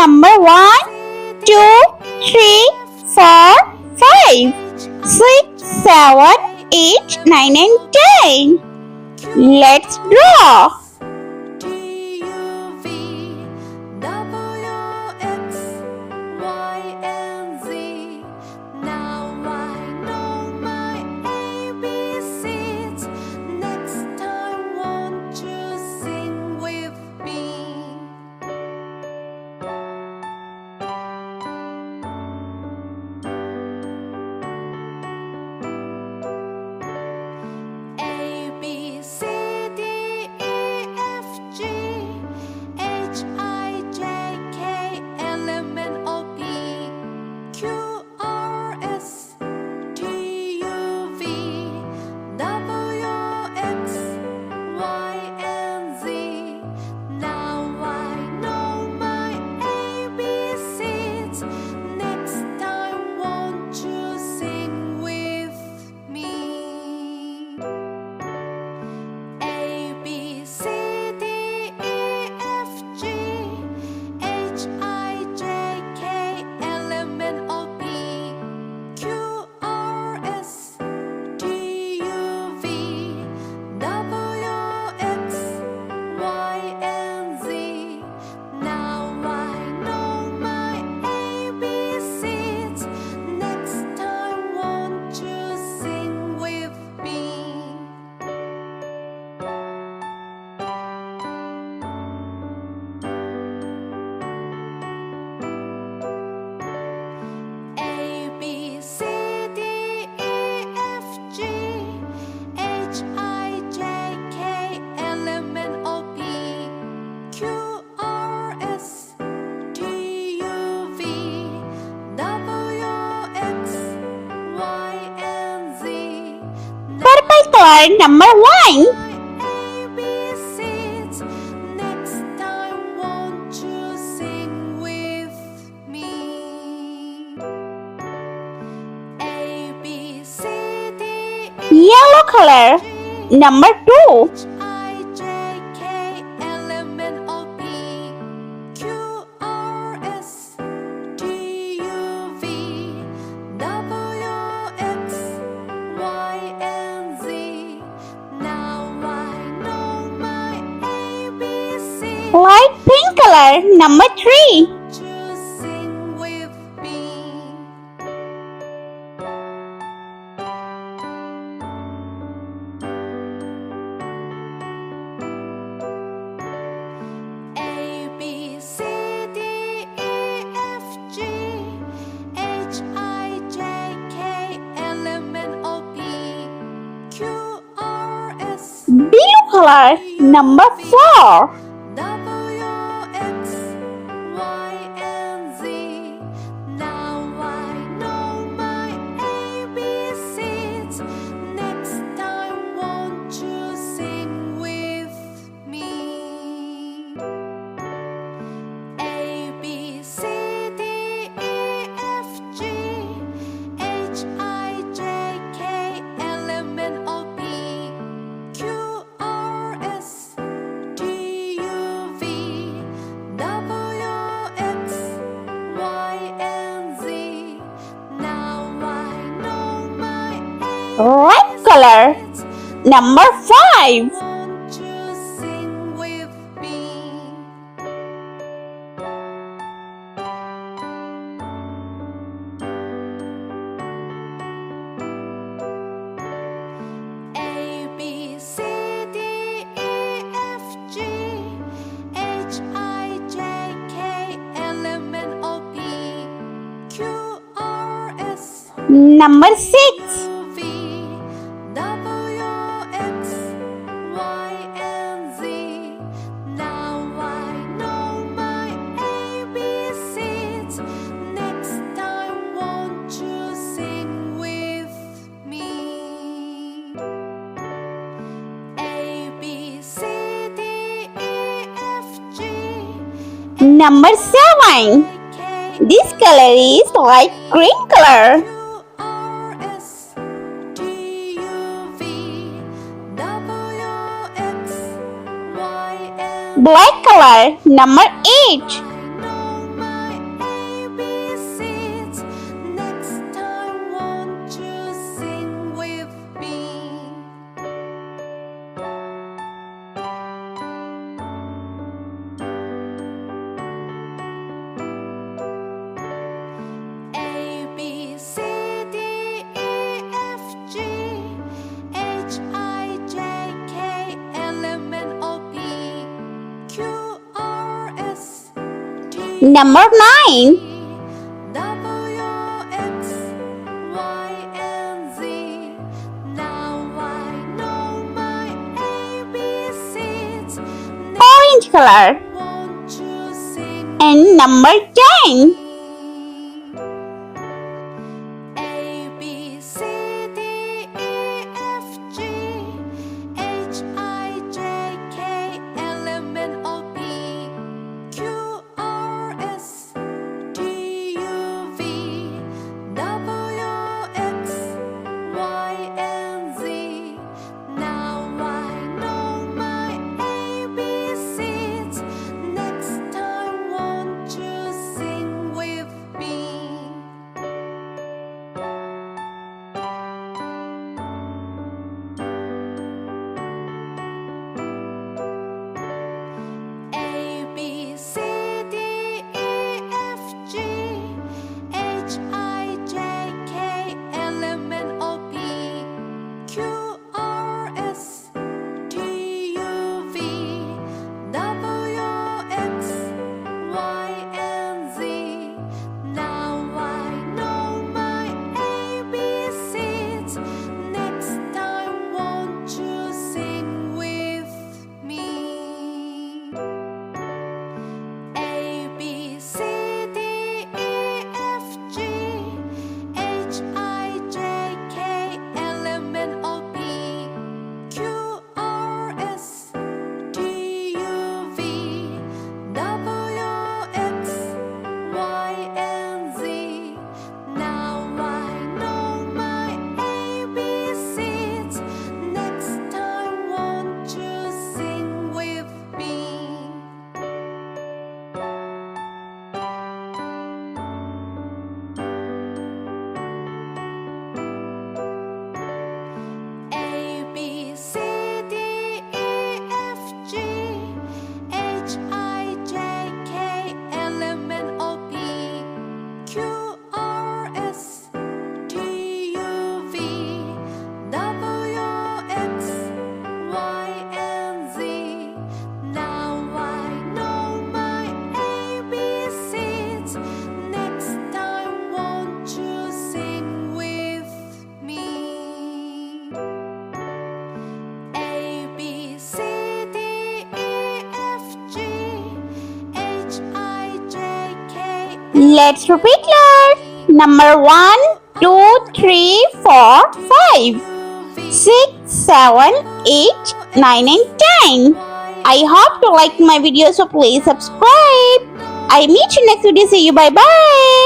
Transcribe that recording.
number 1, 2, 3, 4, 5, 6, 7, 8, 9 and 10. Let's draw. Purple color number 1. Yellow color number 2. Light pink color number 3. Blue color number 4. Red color number 5. Number 6. Number 7. This color is light green color. Black color number 8. Number 9. W, X, Y, and Z. Now I know my ABCs. Orange color. Won't you sing? And number 10. A, B, C, D, E, F, G, H, I, J, K, L, M, N, O, P, Q, R, S, T, U, V, W, X, Y, and Z. Now I know my ABCs. Next time, won't you sing with me? A, B, C, D, E, F, G, H, I, J, K, L, M, N, O, P, Q, R, S, T, U, V, W, X, Y, and Z. Now I know my ABCs. Next time, won't you sing with me? A, B, C, D, E, F, G, H, I, J, K, L, M, N, O, P, Q, R, S, T, U, V, W, X, Y, and Z. Now I know my ABCs. Next time, won't you sing with me? A, B, C, D, E, F, G, H, I, J, K, L, M, N, O, P, Q, R, S, T, U, V, W, X, Y, and Z. Now I know my ABCs. Next time, won't you sing with me? A, B, C, D, E, F, G, H, I, J, K. Let's repeat loud. Number 1, 2, 3, 4, 5, 6, 7, 8, 9, and 10. I hope you like my video, so please subscribe. I meet you next video. See you. Bye bye.